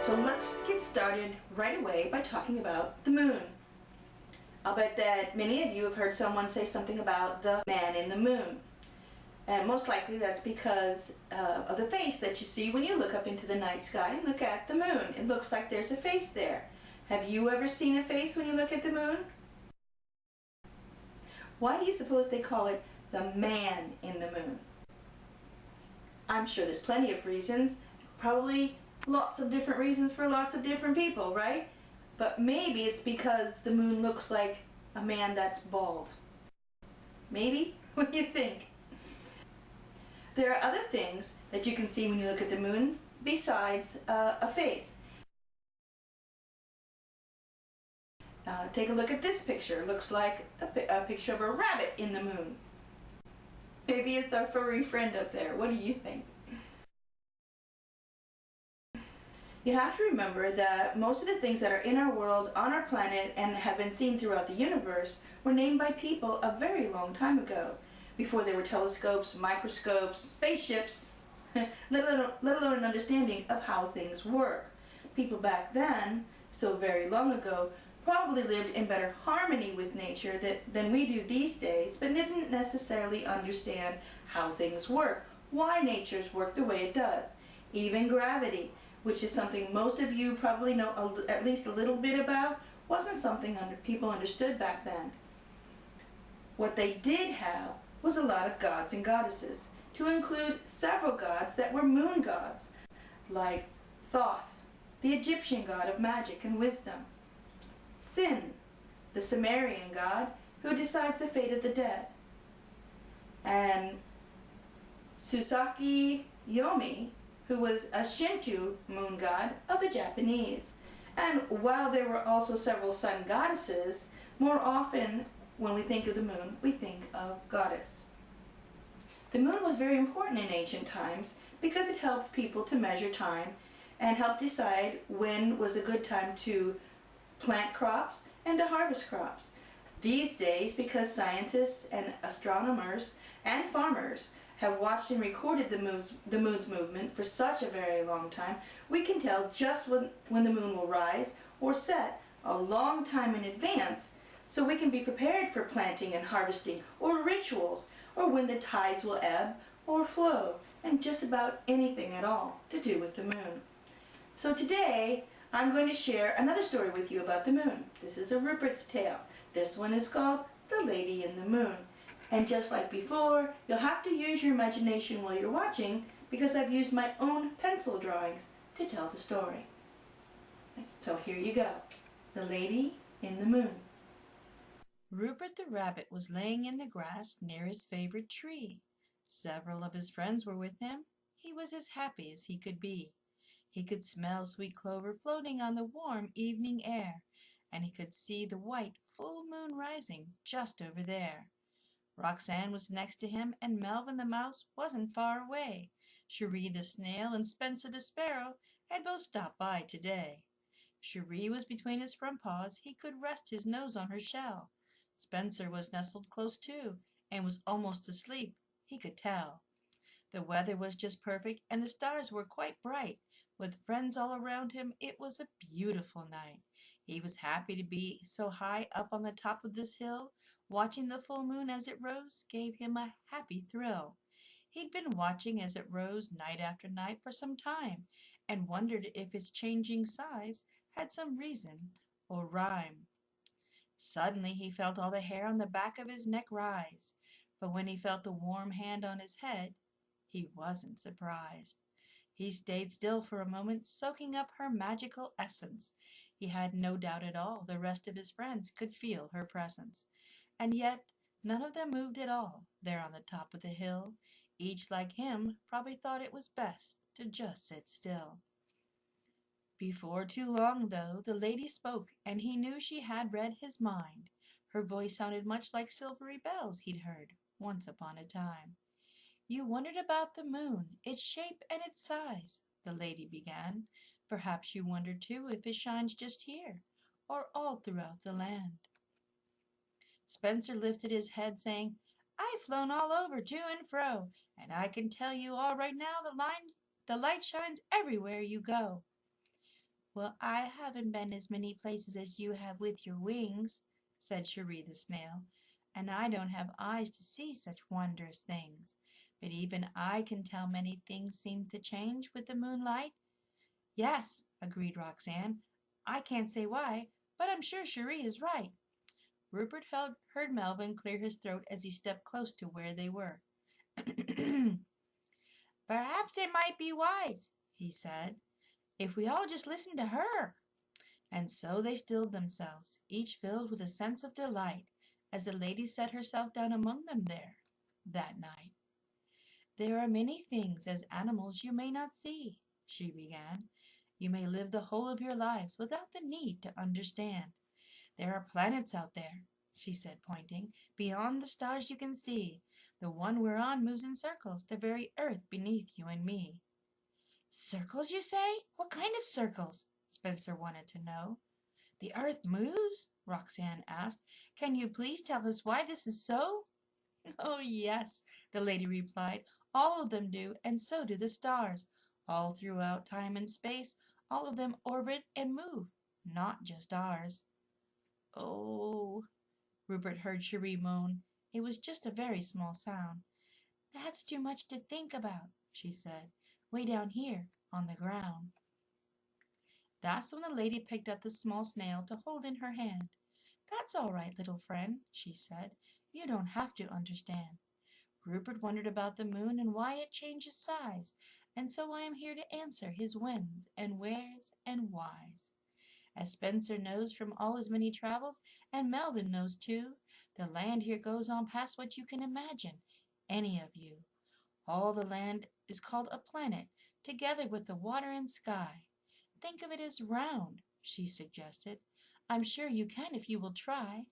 So let's get started right away by talking about the moon. I'll bet that many of you have heard someone say something about the man in the moon. And most likely that's because of the face that you see when you look up into the night sky and look at the moon. It looks like there's a face there. Have you ever seen a face when you look at the moon? Why do you suppose they call it the man in the moon? I'm sure there's plenty of reasons, probably lots of different reasons for lots of different people, right? But maybe it's because the moon looks like a man that's bald. Maybe? What do you think? There are other things that you can see when you look at the moon besides a face. Take a look at this picture. It looks like a picture of a rabbit in the moon. Maybe it's our furry friend up there. What do you think? You have to remember that most of the things that are in our world, on our planet, and have been seen throughout the universe were named by people a very long time ago, before there were telescopes, microscopes, spaceships, let alone an understanding of how things work. People back then, so very long ago, probably lived in better harmony with nature than we do these days, but didn't necessarily understand how things work, why nature's work the way it does. Even gravity, which is something most of you probably know at least a little bit about, wasn't something people understood back then. What they did have was a lot of gods and goddesses, to include several gods that were moon gods, like Thoth, the Egyptian god of magic and wisdom; Sin, the Sumerian god who decides the fate of the dead; and Susaki Yomi, who was a Shinto moon god of the Japanese. And while there were also several sun goddesses, more often when we think of the moon, we think of goddess. The moon was very important in ancient times because it helped people to measure time and help decide when was a good time to plant crops and to harvest crops. These days, because scientists and astronomers and farmers have watched and recorded the moon's movement for such a very long time, we can tell just when the moon will rise or set a long time in advance, so we can be prepared for planting and harvesting or rituals, or when the tides will ebb or flow, and just about anything at all to do with the moon. So today I'm going to share another story with you about the moon. This is a Rupert's tale. This one is called The Lady in the Moon. And just like before, you'll have to use your imagination while you're watching, because I've used my own pencil drawings to tell the story. So here you go. The Lady in the Moon. Rupert the rabbit was laying in the grass near his favorite tree. Several of his friends were with him. He was as happy as he could be. He could smell sweet clover floating on the warm evening air, and he could see the white, full moon rising just over there. Roxanne was next to him, and Melvin the mouse wasn't far away. Cherie the snail and Spencer the sparrow had both stopped by today. Cherie was between his front paws. He could rest his nose on her shell. Spencer was nestled close too, and was almost asleep, he could tell. The weather was just perfect, and the stars were quite bright. With friends all around him, it was a beautiful night. He was happy to be so high up on the top of this hill. Watching the full moon as it rose gave him a happy thrill. He'd been watching as it rose night after night for some time, and wondered if its changing size had some reason or rhyme. Suddenly he felt all the hair on the back of his neck rise, but when he felt the warm hand on his head, he wasn't surprised. He stayed still for a moment, soaking up her magical essence. He had no doubt at all the rest of his friends could feel her presence. And yet none of them moved at all, there on the top of the hill. Each, like him, probably thought it was best to just sit still. Before too long, though, the lady spoke, and he knew she had read his mind. Her voice sounded much like silvery bells he'd heard once upon a time. "You wondered about the moon, its shape and its size," the lady began. "Perhaps you wonder, too, if it shines just here, or all throughout the land." Spencer lifted his head, saying, "I've flown all over, to and fro, and I can tell you all right now the light shines everywhere you go." Well, I haven't been as many places as you have with your wings, said Cherie the snail, and I don't have eyes to see such wondrous things. But even I can tell many things seem to change with the moonlight. Yes, agreed Roxanne. I can't say why, but I'm sure Cherie is right. Rupert heard Melvin clear his throat as he stepped close to where they were. Perhaps it might be wise, he said, if we all just listened to her. And so they stilled themselves, each filled with a sense of delight, as the lady set herself down among them there that night. There are many things as animals you may not see, she began. You may live the whole of your lives without the need to understand. There are planets out there, she said, pointing, beyond the stars you can see. The one we're on moves in circles, the very earth beneath you and me. Circles, you say? What kind of circles? Spencer wanted to know. The earth moves? Roxanne asked. Can you please tell us why this is so? Oh, yes, the lady replied. All of them do, and so do the stars. All throughout time and space, all of them orbit and move, not just ours. Oh, Rupert heard Cherie moan. It was just a very small sound. That's too much to think about, she said. Way down here, on the ground. That's when the lady picked up the small snail to hold in her hand. That's all right, little friend, she said. You don't have to understand. Rupert wondered about the moon and why it changes size, and so I am here to answer his whens and wheres and whys. As Spencer knows from all his many travels, and Melvin knows too, the land here goes on past what you can imagine, any of you. All the land is called a planet, together with the water and sky. Think of it as round, she suggested. I'm sure you can if you will try.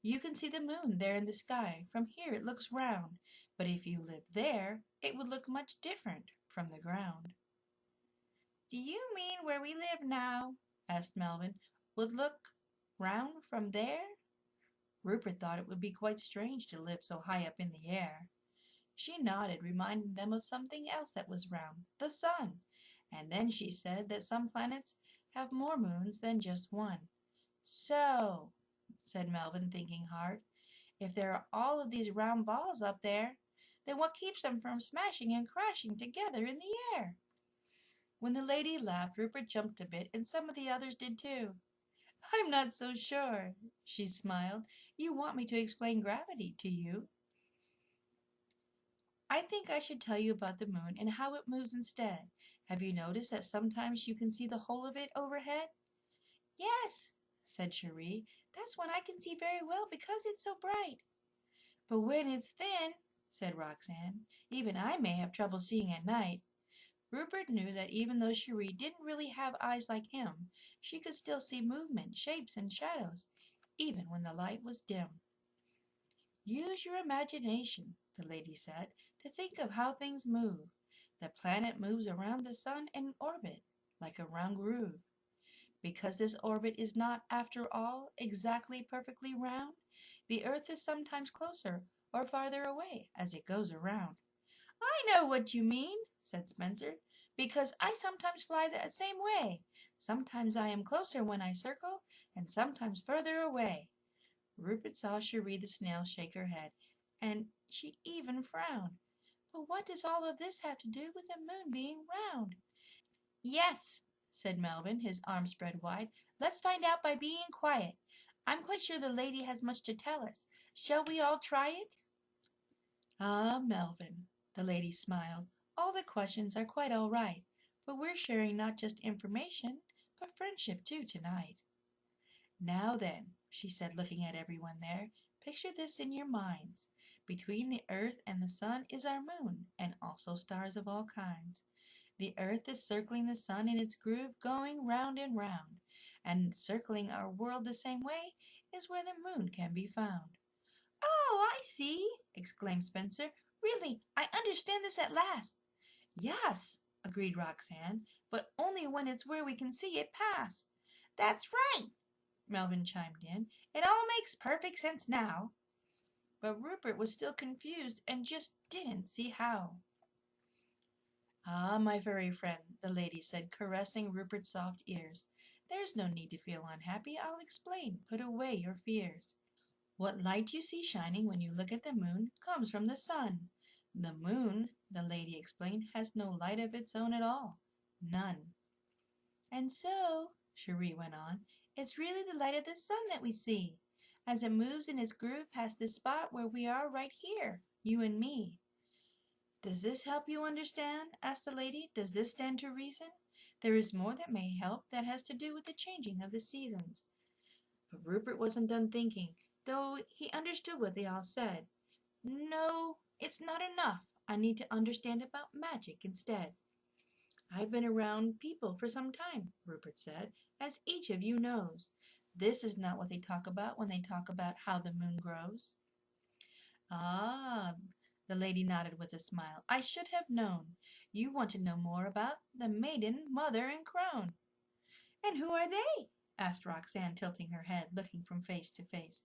You can see the moon there in the sky. From here it looks round, but if you lived there, it would look much different from the ground. Do you mean where we live now, asked Melvin, would look round from there? Rupert thought it would be quite strange to live so high up in the air. She nodded, reminding them of something else that was round, the sun, and then she said that some planets have more moons than just one. So, said Melvin, thinking hard, if there are all of these round balls up there, then what keeps them from smashing and crashing together in the air? When the lady laughed, Rupert jumped a bit, and some of the others did too. I'm not so sure, she smiled. You want me to explain gravity to you? I think I should tell you about the moon and how it moves instead. Have you noticed that sometimes you can see the whole of it overhead? Yes, said Cherie. That's when I can see very well because it's so bright. But when it's thin, said Roxanne, even I may have trouble seeing at night. Rupert knew that even though Cherie didn't really have eyes like him, she could still see movement, shapes, and shadows, even when the light was dim. Use your imagination, the lady said, to think of how things move. The planet moves around the sun in orbit, like a round groove. Because this orbit is not, after all, exactly perfectly round, the earth is sometimes closer or farther away as it goes around. I know what you mean, said Spencer, because I sometimes fly that same way. Sometimes I am closer when I circle, and sometimes further away. Rupert saw Cherie the snail shake her head, and she even frowned. But what does all of this have to do with the moon being round? Yes, said Melvin, his arms spread wide. Let's find out by being quiet. I'm quite sure the lady has much to tell us. Shall we all try it? Ah, Melvin, the lady smiled. All the questions are quite all right, but we're sharing not just information, but friendship too tonight. Now then, she said, looking at everyone there, picture this in your minds. Between the earth and the sun is our moon, and also stars of all kinds. The earth is circling the sun in its groove, going round and round, and circling our world the same way is where the moon can be found. Oh, I see, exclaimed Spencer. Really, I understand this at last. Yes, agreed Roxanne, but only when it's where we can see it pass. That's right, Melvin chimed in. It all makes perfect sense now. But Rupert was still confused and just didn't see how. Ah, my furry friend, the lady said, caressing Rupert's soft ears. There's no need to feel unhappy. I'll explain. Put away your fears. What light you see shining when you look at the moon comes from the sun. The moon, the lady explained, has no light of its own at all. None. And so, Cherie went on, it's really the light of the sun that we see, as it moves in its groove past the spot where we are right here, you and me. Does this help you understand? Asked the lady. Does this stand to reason? There is more that may help that has to do with the changing of the seasons. But Rupert wasn't done thinking, though he understood what they all said. No, it's not enough. I need to understand about magic instead. I've been around people for some time, Rupert said, as each of you knows. This is not what they talk about when they talk about how the moon grows. Ah, the lady nodded with a smile. I should have known. You want to know more about the Maiden, Mother, and Crone. And who are they? Asked Roxanne, tilting her head, looking from face to face.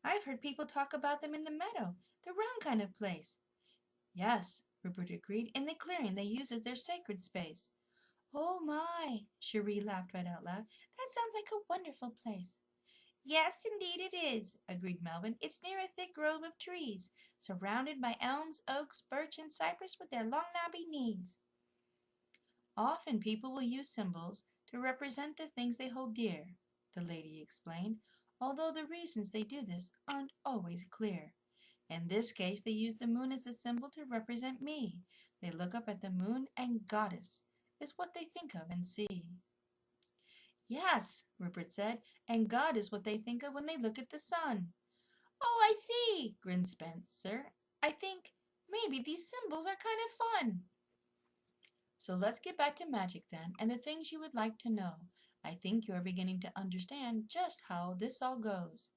I've heard people talk about them in the meadow, the round kind of place. Yes, Rupert agreed, in the clearing they use as their sacred space. Oh my, Cherie laughed right out loud. That sounds like a wonderful place. Yes, indeed it is, agreed Melvin. It's near a thick grove of trees, surrounded by elms, oaks, birch, and cypress with their long knobby knees. Often people will use symbols to represent the things they hold dear, the lady explained, although the reasons they do this aren't always clear. In this case, they use the moon as a symbol to represent me. They look up at the moon, and goddess is what they think of and see. Yes, Rupert said, and God is what they think of when they look at the sun. Oh, I see, grinned Spencer. I think maybe these symbols are kind of fun. So let's get back to magic then, and the things you would like to know. I think you are beginning to understand just how this all goes.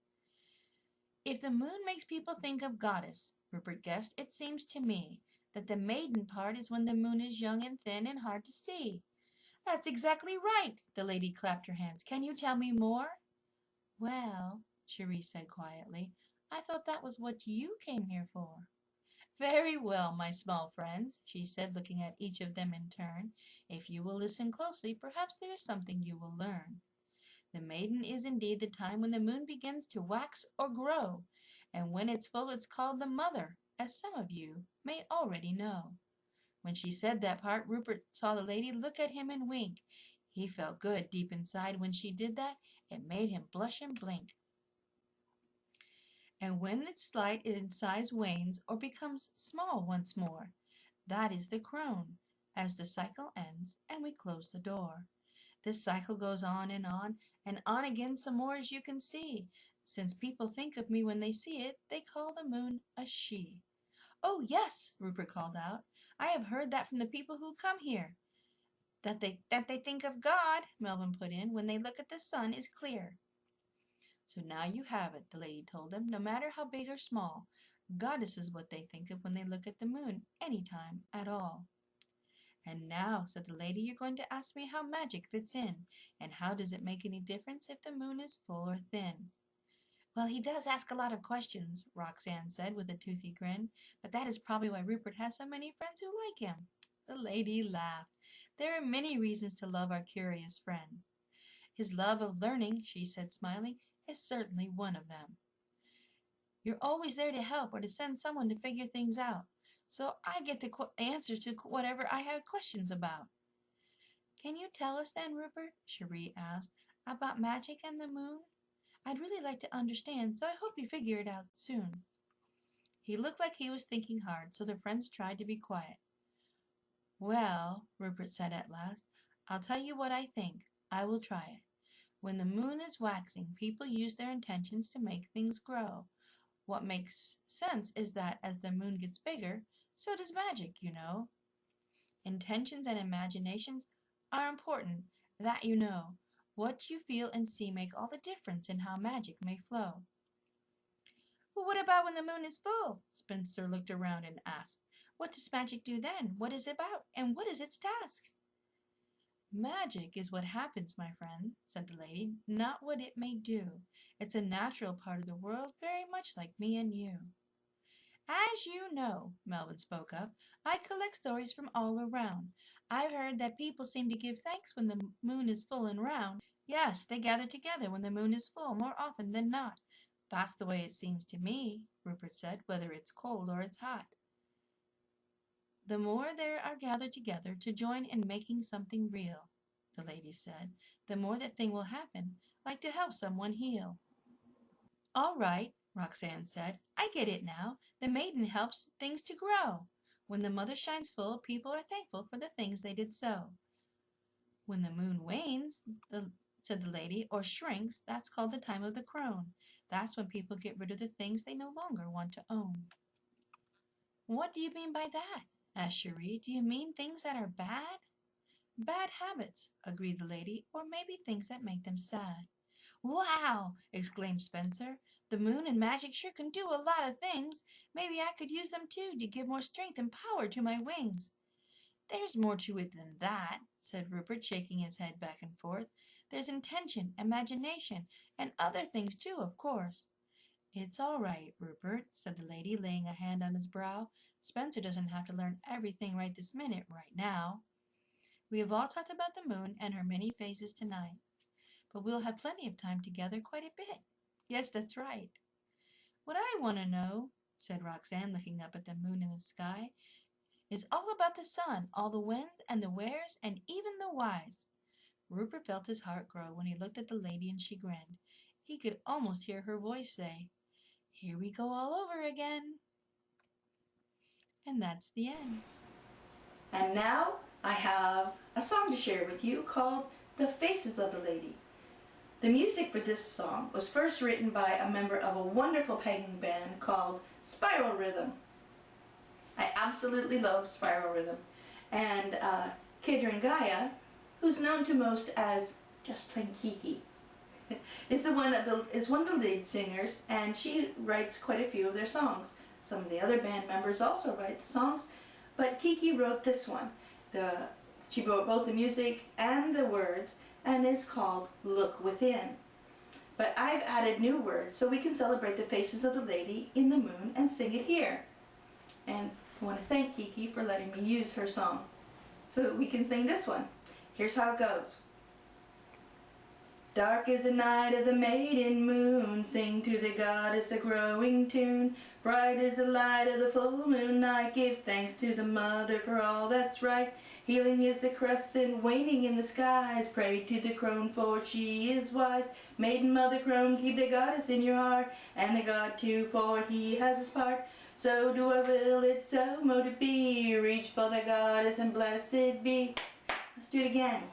If the moon makes people think of goddess, Rupert guessed, it seems to me that the maiden part is when the moon is young and thin and hard to see. That's exactly right, the lady clapped her hands. Can you tell me more? Well, Cherie said quietly, I thought that was what you came here for. Very well, my small friends, she said, looking at each of them in turn. If you will listen closely, perhaps there is something you will learn. The maiden is indeed the time when the moon begins to wax or grow, and when it's full it's called the mother, as some of you may already know. When she said that part, Rupert saw the lady look at him and wink. He felt good deep inside when she did that. It made him blush and blink. And when its light in size wanes or becomes small once more, that is the crone, as the cycle ends and we close the door. This cycle goes on and on again some more as you can see. Since people think of me when they see it, they call the moon a she. Oh, yes, Rupert called out. I have heard that from the people who come here. That they think of God, Melvin put in, when they look at the sun is clear. So now you have it, the lady told them, no matter how big or small. Goddess is what they think of when they look at the moon, any time at all. And now, said the lady, you're going to ask me how magic fits in, and how does it make any difference if the moon is full or thin? Well, he does ask a lot of questions, Roxanne said with a toothy grin, but that is probably why Rupert has so many friends who like him. The lady laughed. There are many reasons to love our curious friend. His love of learning, she said, smiling, is certainly one of them. You're always there to help or to send someone to figure things out, so I get the answers to whatever I have questions about. Can you tell us then, Rupert, Cherie asked, about magic and the moon? I'd really like to understand, so I hope you figure it out soon. He looked like he was thinking hard, so the friends tried to be quiet. Well, Rupert said at last, I'll tell you what I think. I will try it. When the moon is waxing, people use their intentions to make things grow. What makes sense is that as the moon gets bigger, so does magic, you know. Intentions and imaginations are important, that you know. What you feel and see make all the difference in how magic may flow. Well, what about when the moon is full? Spencer looked around and asked. What does magic do then? What is it about? And what is its task? Magic is what happens, my friend, said the lady, not what it may do. It's a natural part of the world, very much like me and you. As you know, Melvin spoke up, I collect stories from all around. I've heard that people seem to give thanks when the moon is full and round. Yes, they gather together when the moon is full more often than not. That's the way it seems to me, Rupert said, whether it's cold or it's hot. The more there are gathered together to join in making something real, the lady said, the more that thing will happen, like to help someone heal. All right, Roxanne said. I get it now. The maiden helps things to grow. When the mother shines full, people are thankful for the things they did sow. When the moon wanes, said the lady, or shrinks, that's called the time of the crone. That's when people get rid of the things they no longer want to own. What do you mean by that? Asked Cherie. Do you mean things that are bad? Bad habits, agreed the lady, or maybe things that make them sad. Wow! Exclaimed Spencer. The moon and magic sure can do a lot of things. Maybe I could use them too to give more strength and power to my wings. There's more to it than that, said Rupert, shaking his head back and forth. There's intention, imagination, and other things too, of course. It's all right, Rupert, said the lady, laying a hand on his brow. Spencer doesn't have to learn everything right this minute, right now. We have all talked about the moon and her many phases tonight, but we'll have plenty of time together, quite a bit. Yes, that's right. What I want to know, said Roxanne, looking up at the moon in the sky, is all about the sun, all the winds and the wheres and even the whys. Rupert felt his heart grow when he looked at the lady and she grinned. He could almost hear her voice say, Here we go all over again. And that's the end. And now I have a song to share with you called The Faces of the Lady. The music for this song was first written by a member of a wonderful pagan band called Spiral Rhythm. I absolutely love Spiral Rhythm. And Kedron Gaia, who's known to most as just plain Kiki, is one of the lead singers, and she writes quite a few of their songs. Some of the other band members also write the songs, but Kiki wrote this one. She wrote both the music and the words, and it's called Look Within. But I've added new words so we can celebrate the faces of the lady in the moon and sing it here. And I want to thank Kiki for letting me use her song so that we can sing this one. Here's how it goes. Dark is the night of the maiden moon, sing to the goddess a growing tune. Bright is the light of the full moon night, give thanks to the mother for all that's right. Healing is the crescent waning in the skies, pray to the crone for she is wise. Maiden mother crone, keep the goddess in your heart, and the god too, for he has his part. So do I will it, so mote it be, reach for the goddess and blessed be. Let's do it again.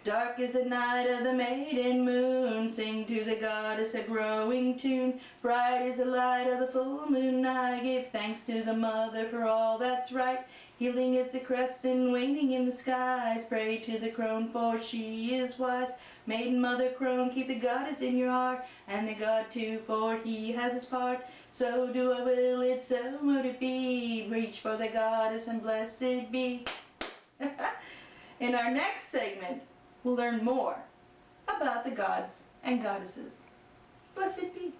Dark is the night of the maiden moon, sing to the goddess a growing tune. Bright is the light of the full moon night, give thanks to the mother for all that's right. Healing is the crescent waning in the skies, pray to the crone for she is wise. Maiden mother crone, keep the goddess in your heart, and the god too, for he has his part. So do I will it, so mote it be, reach for the goddess and blessed be. In our next segment, we'll learn more about the gods and goddesses. Blessed be.